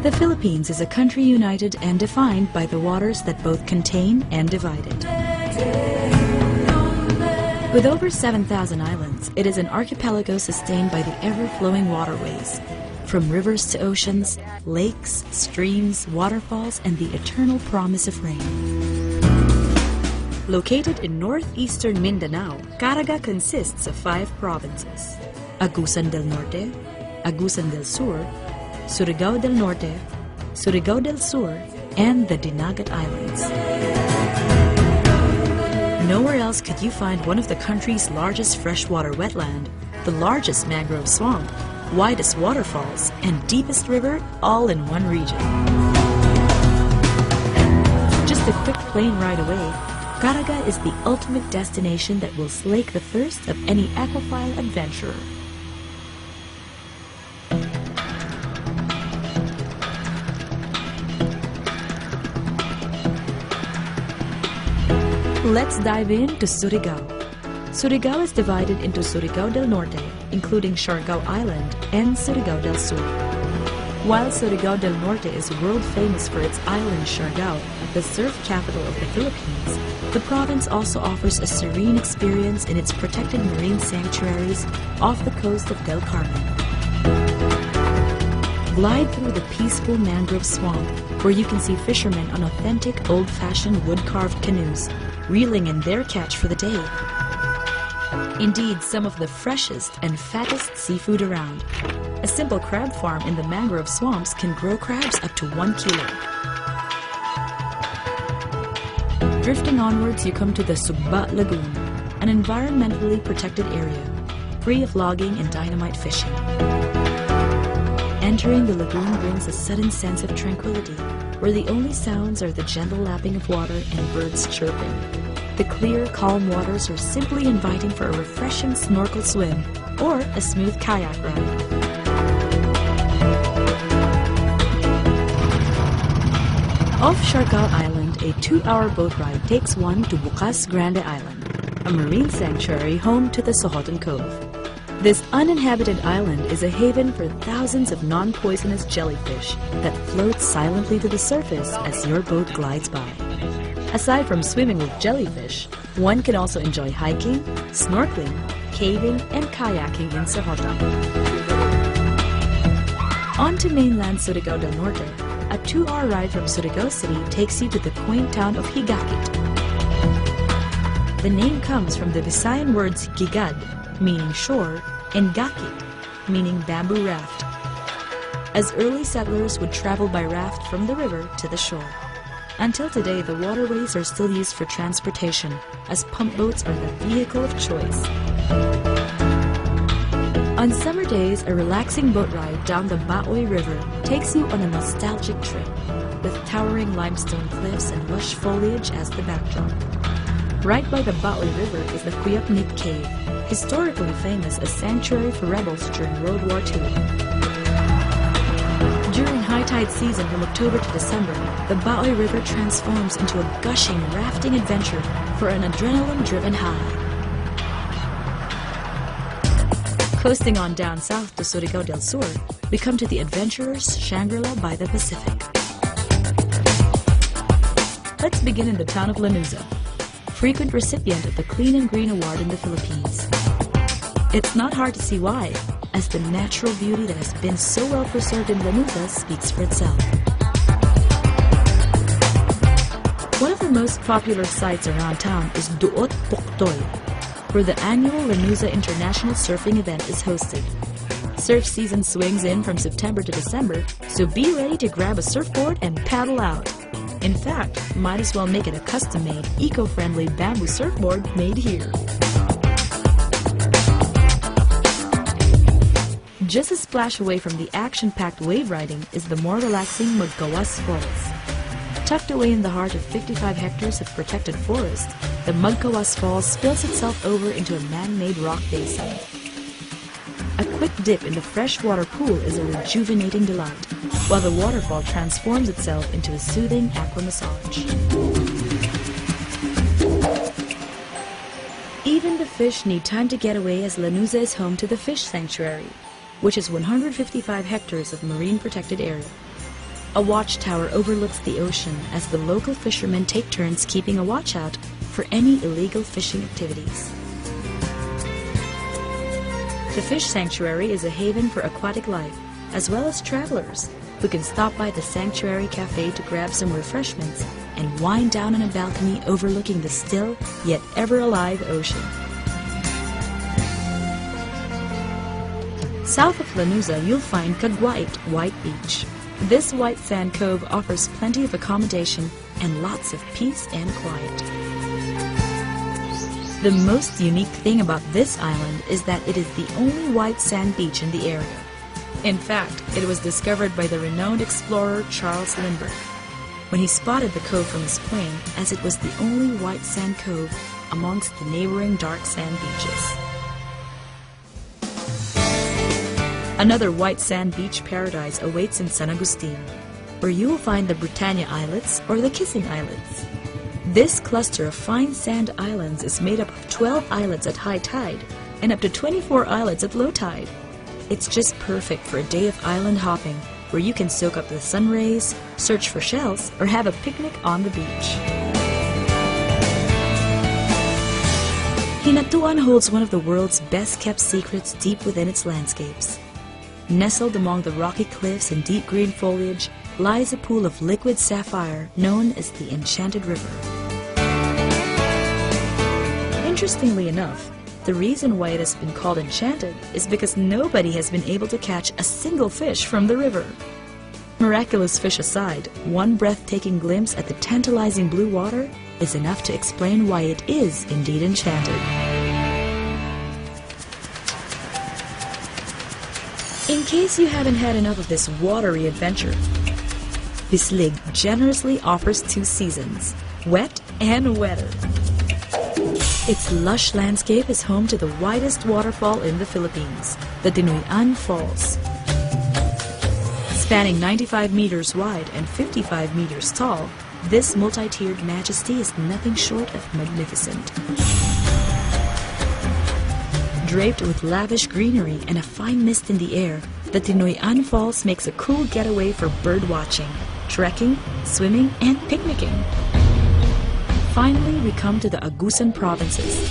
The Philippines is a country united and defined by the waters that both contain and divide it. With over 7,000 islands, it is an archipelago sustained by the ever-flowing waterways, from rivers to oceans, lakes, streams, waterfalls, and the eternal promise of rain. Located in northeastern Mindanao, Caraga consists of 5 provinces: Agusan del Norte, Agusan del Sur, Surigao del Norte, Surigao del Sur, and the Dinagat Islands. Nowhere else could you find one of the country's largest freshwater wetland, the largest mangrove swamp, widest waterfalls, and deepest river all in one region. Just a quick plane ride away, Caraga is the ultimate destination that will slake the thirst of any aquaphile adventurer. Let's dive into Surigao. Surigao is divided into Surigao del Norte, including Siargao Island, and Surigao del Sur. While Surigao del Norte is world famous for its island Siargao, the surf capital of the Philippines, the province also offers a serene experience in its protected marine sanctuaries off the coast of Del Carmen. Glide through the peaceful mangrove swamp, where you can see fishermen on authentic old-fashioned wood-carved canoes, reeling in their catch for the day. Indeed, some of the freshest and fattest seafood around. A simple crab farm in the mangrove swamps can grow crabs up to 1 kilo. Drifting onwards, you come to the Sugba Lagoon, an environmentally protected area, free of logging and dynamite fishing. Entering the lagoon brings a sudden sense of tranquility, where the only sounds are the gentle lapping of water and birds chirping. The clear, calm waters are simply inviting for a refreshing snorkel swim or a smooth kayak ride. Off Siargao Island, a 2-hour boat ride takes one to Bukas Grande Island, a marine sanctuary home to the Sohoton Cove. This uninhabited island is a haven for thousands of non-poisonous jellyfish that float silently to the surface as your boat glides by. Aside from swimming with jellyfish, one can also enjoy hiking, snorkeling, caving, and kayaking in Sohoton. On to mainland Surigao del Norte, a 2-hour ride from Surigao City takes you to the quaint town of Higakit. The name comes from the Visayan words gigad, meaning shore, and gakit, meaning bamboo raft, as early settlers would travel by raft from the river to the shore. Until today, the waterways are still used for transportation, as pump boats are the vehicle of choice. On summer days, a relaxing boat ride down the Baoy River takes you on a nostalgic trip, with towering limestone cliffs and lush foliage as the backdrop. Right by the Baoy River is the Cuyapnit Cave, historically famous as sanctuary for rebels during World War II. During high tide season from October to December, the Baoy River transforms into a gushing rafting adventure for an adrenaline-driven high. Coasting on down south to Surigao del Sur, we come to the adventurer's Shangri-La by the Pacific. Let's begin in the town of Lanuza, frequent recipient of the Clean and Green Award in the Philippines. It's not hard to see why, as the natural beauty that has been so well preserved in Lanuza speaks for itself. One of the most popular sites around town is Duot Puktoy, where the annual Lanuza International Surfing event is hosted. Surf season swings in from September to December, so be ready to grab a surfboard and paddle out. In fact, might as well make it a custom-made, eco-friendly bamboo surfboard made here. Just a splash away from the action-packed wave riding is the more relaxing Magkawas Falls. Tucked away in the heart of 55 hectares of protected forest, the Magkawas Falls spills itself over into a man-made rock basin. A quick dip in the freshwater pool is a rejuvenating delight, while the waterfall transforms itself into a soothing aqua massage. Even the fish need time to get away, as Lanuza is home to the Fish Sanctuary, which is 155 hectares of marine protected area. A watchtower overlooks the ocean as the local fishermen take turns keeping a watch out for any illegal fishing activities. The fish sanctuary is a haven for aquatic life, as well as travelers who can stop by the Sanctuary Cafe to grab some refreshments and wind down on a balcony overlooking the still yet ever-alive ocean. South of Lanuza, you'll find Caguait White Beach. This white sand cove offers plenty of accommodation and lots of peace and quiet. The most unique thing about this island is that it is the only white sand beach in the area. In fact, it was discovered by the renowned explorer Charles Lindbergh when he spotted the cove from his plane, as it was the only white sand cove amongst the neighboring dark sand beaches. Another white sand beach paradise awaits in San Agustin, where you will find the Britannia Islets or the Kissing Islets. This cluster of fine sand islands is made up of 12 islets at high tide and up to 24 islets at low tide. It's just perfect for a day of island hopping, where you can soak up the sun rays, search for shells, or have a picnic on the beach. Hinatuan holds one of the world's best-kept secrets deep within its landscapes. Nestled among the rocky cliffs and deep green foliage lies a pool of liquid sapphire known as the Enchanted River. Interestingly enough, the reason why it has been called enchanted is because nobody has been able to catch a single fish from the river. Miraculous fish aside, one breathtaking glimpse at the tantalizing blue water is enough to explain why it is indeed enchanted. In case you haven't had enough of this watery adventure, Bislig generously offers 2 seasons, wet and wetter. Its lush landscape is home to the widest waterfall in the Philippines, the Dinoy-an Falls. Spanning 95 meters wide and 55 meters tall, this multi-tiered majesty is nothing short of magnificent. Draped with lavish greenery and a fine mist in the air, the Dinoy-an Falls makes a cool getaway for bird watching, trekking, swimming, and picnicking. Finally, we come to the Agusan provinces,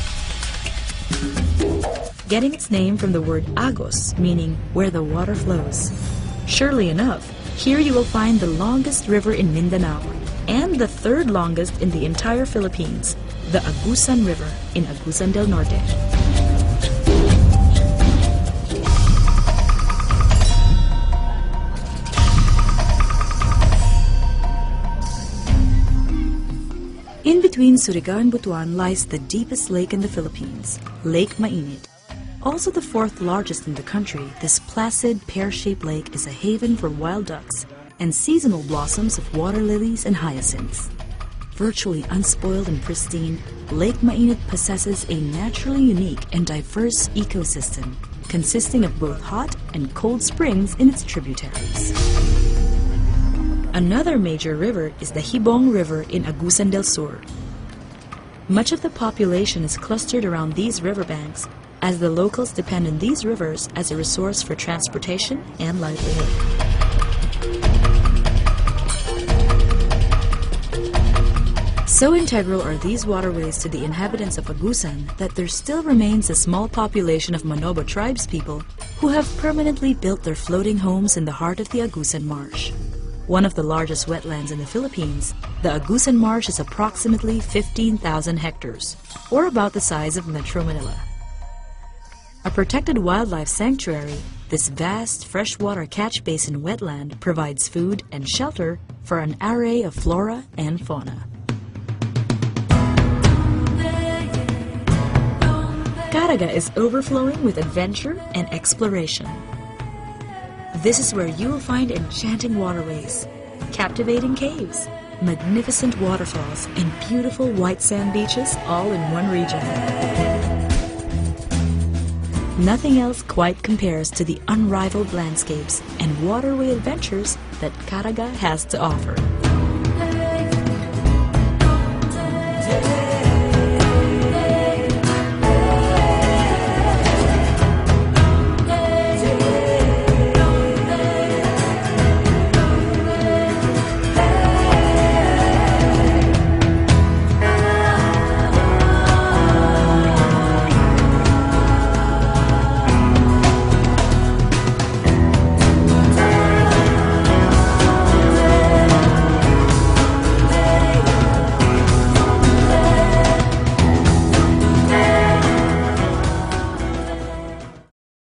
getting its name from the word agos, meaning where the water flows. Surely enough, here you will find the longest river in Mindanao and the 3rd longest in the entire Philippines, the Agusan River in Agusan del Norte. In between Surigao and Butuan lies the deepest lake in the Philippines, Lake Mainit. Also the 4th largest in the country, this placid, pear-shaped lake is a haven for wild ducks and seasonal blossoms of water lilies and hyacinths. Virtually unspoiled and pristine, Lake Mainit possesses a naturally unique and diverse ecosystem, consisting of both hot and cold springs in its tributaries. Another major river is the Hibong River in Agusan del Sur. Much of the population is clustered around these riverbanks, as the locals depend on these rivers as a resource for transportation and livelihood. So integral are these waterways to the inhabitants of Agusan that there still remains a small population of Manobo tribespeople who have permanently built their floating homes in the heart of the Agusan Marsh. One of the largest wetlands in the Philippines, the Agusan Marsh is approximately 15,000 hectares, or about the size of Metro Manila. A protected wildlife sanctuary, this vast freshwater catch basin wetland provides food and shelter for an array of flora and fauna. Caraga is overflowing with adventure and exploration. This is where you will find enchanting waterways, captivating caves, magnificent waterfalls, and beautiful white sand beaches all in one region. Nothing else quite compares to the unrivaled landscapes and waterway adventures that Caraga has to offer.